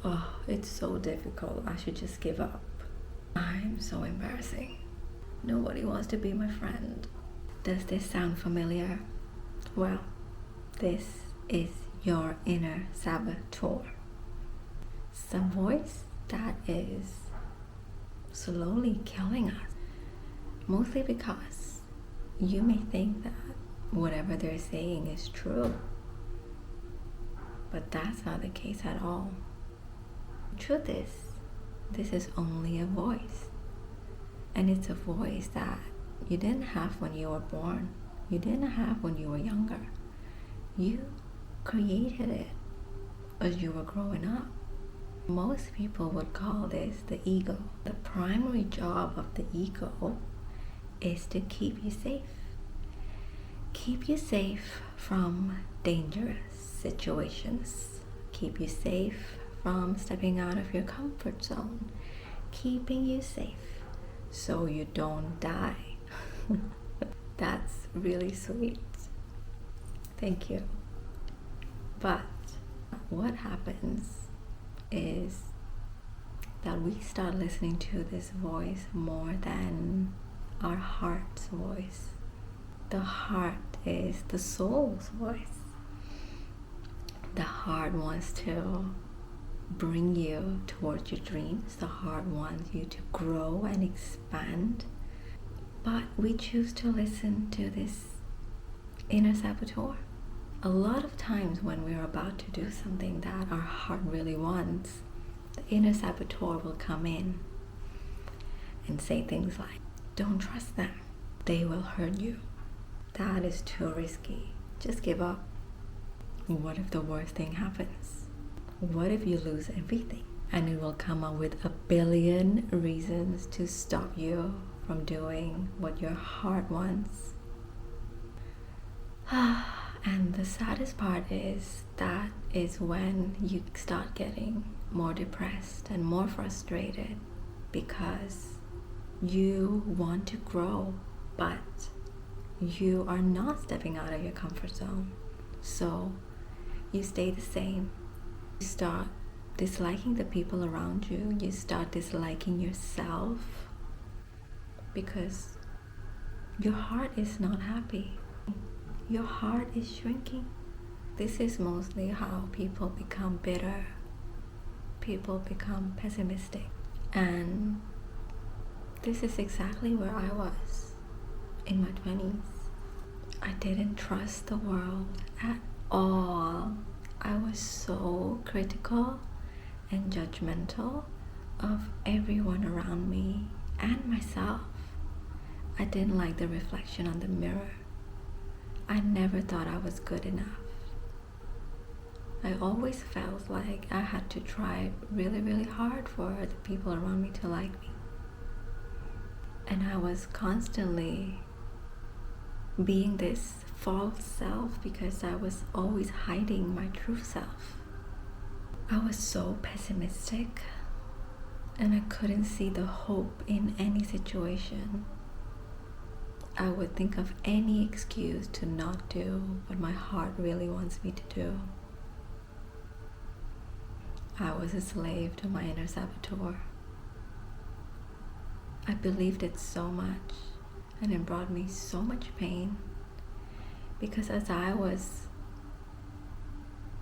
Oh, it's so difficult. I should just give up. I'm so embarrassing. Nobody wants to be my friend. Does this sound familiar? Well, this is your inner saboteur. Some voice that is slowly killing us. Mostly because you may think that whatever they're saying is true. But that's not the case at all. The truth is, this is only a voice. And it's a voice that you didn't have when you were born. You didn't have when you were younger. You created it as you were growing up. Most people would call this the ego. The primary job of the ego is to keep you safe. Keep you safe from dangerous situations. Keep you safe from stepping out of your comfort zone. Keeping you safe so you don't die. That's really sweet. Thank you. But what happens is that we start listening to this voice more than our heart's voice. The heart is the soul's voice. The heart wants to bring you towards your dreams. The heart wants you to grow and expand. But we choose to listen to this inner saboteur. A lot of times when we're about to do something that our heart really wants, the inner saboteur will come in and say things like, don't trust them. They will hurt you. That is too risky. Just give up. What if the worst thing happens? What if you lose everything? And it will come up with a billion reasons to stop you from doing what your heart wants. And the saddest part is that is when you start getting more depressed and more frustrated because you want to grow, but you are not stepping out of your comfort zone. So you stay the same. You start disliking the people around you. You start disliking yourself because your heart is not happy. Your heart is shrinking. This is mostly how people become bitter. People become pessimistic. And this is exactly where I was in my 20s. I didn't trust the world at all. I was so critical and judgmental of everyone around me and myself. I didn't like the reflection on the mirror. I never thought I was good enough. I always felt like I had to try really, really hard for the people around me to like me. And I was constantly being this false self because I was always hiding my true self. I was so pessimistic and I couldn't see the hope in any situation. I would think of any excuse to not do what my heart really wants me to do. I was a slave to my inner saboteur. I believed it so much, and it brought me so much pain because as I was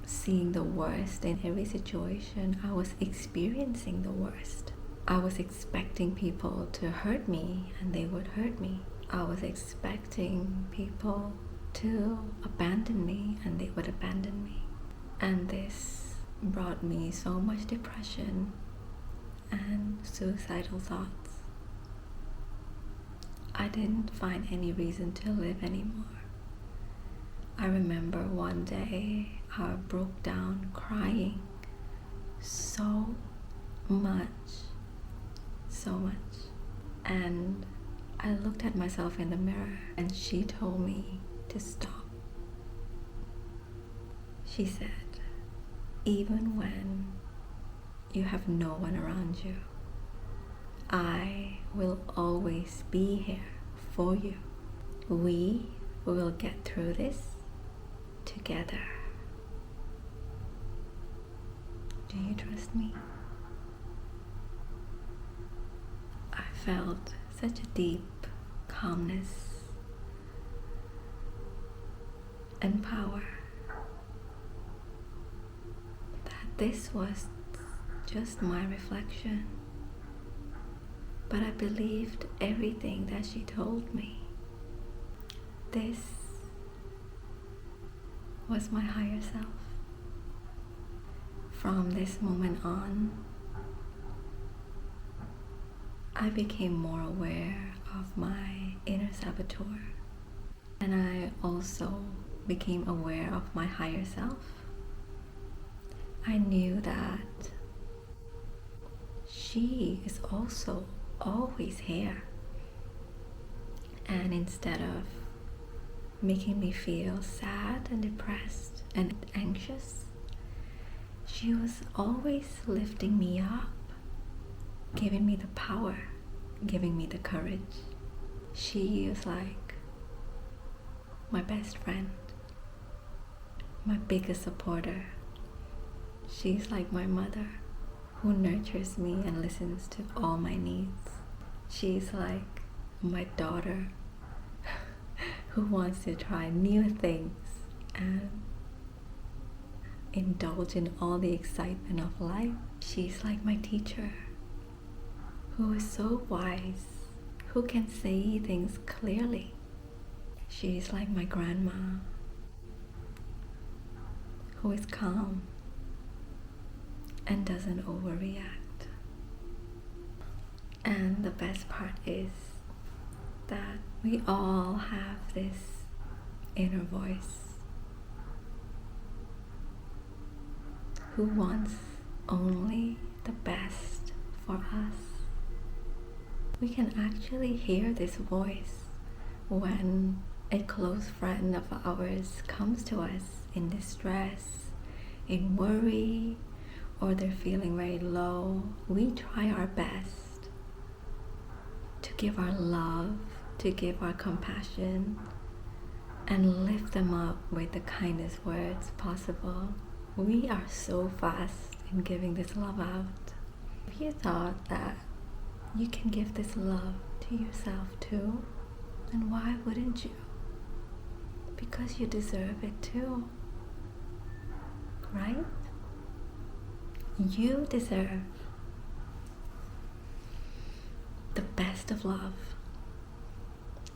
seeing the worst in every situation, I was experiencing the worst. I was expecting people to hurt me and they would hurt me. I was expecting people to abandon me and they would abandon me. And this brought me so much depression and suicidal thoughts. I didn't find any reason to live anymore. I remember one day I broke down crying so much. And I looked at myself in the mirror and she told me to stop. She said, even when you have no one around you, I will always be here for you. We will get through this together. Do you trust me? I felt such a deep calmness and power that this was just my reflection. But I believed everything that she told me. This was my higher self. From this moment on, I became more aware of my inner saboteur. And I also became aware of my higher self. I knew that she is also always here. And instead of making me feel sad and depressed and anxious, she was always lifting me up, giving me the power, giving me the courage. She is like my best friend, my biggest supporter. She's like my mother who nurtures me and listens to all my needs. She's like my daughter who wants to try new things and indulge in all the excitement of life. She's like my teacher who is so wise, who can say things clearly. She's like my grandma who is calm and doesn't overreact. And the best part is that we all have this inner voice who wants only the best for us. We can actually hear this voice when a close friend of ours comes to us in distress, in worry, or they're feeling very low. We try our best to give our love, to give our compassion, and lift them up with the kindest words possible. We are so fast in giving this love out. If you thought that you can give this love to yourself too, then why wouldn't you? Because you deserve it too, right? You deserve the best of love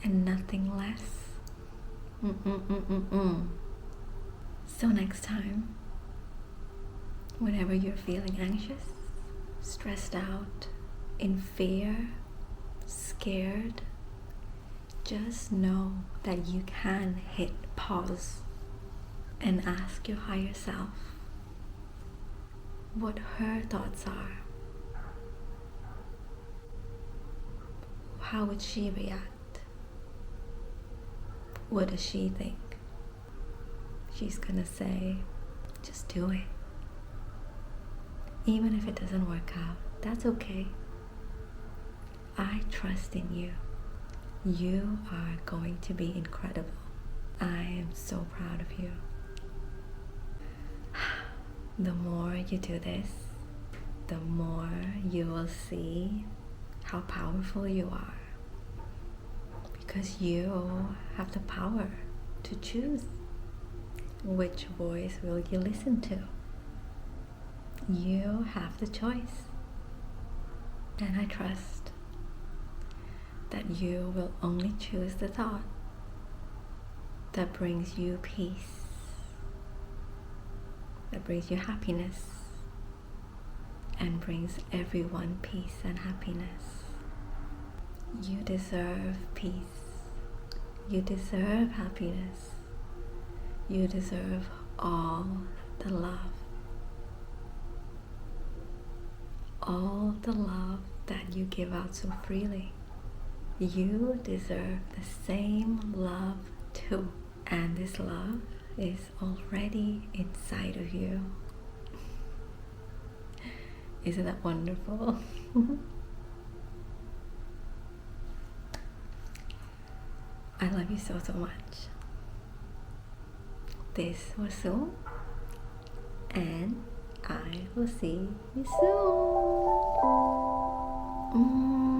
and nothing less. So next time, whenever you're feeling anxious, stressed out, in fear, scared, just know that you can hit pause and ask your higher self what her thoughts are. How would she react? What does she think? She's gonna say, just do it. Even if it doesn't work out, that's okay. I trust in you. You are going to be incredible. I am so proud of you. The more you do this, the more you will see how powerful you are. Because you have the power to choose which voice will you listen to. You have the choice. And I trust that you will only choose the thought that brings you peace, that brings you happiness, and brings everyone peace and happiness. You deserve peace. You deserve happiness. You deserve all the love. All the love that you give out so freely. You deserve the same love too. And this love is already inside of you. Isn't that wonderful? I love you so, so much. This was Soom, and I will see you soon.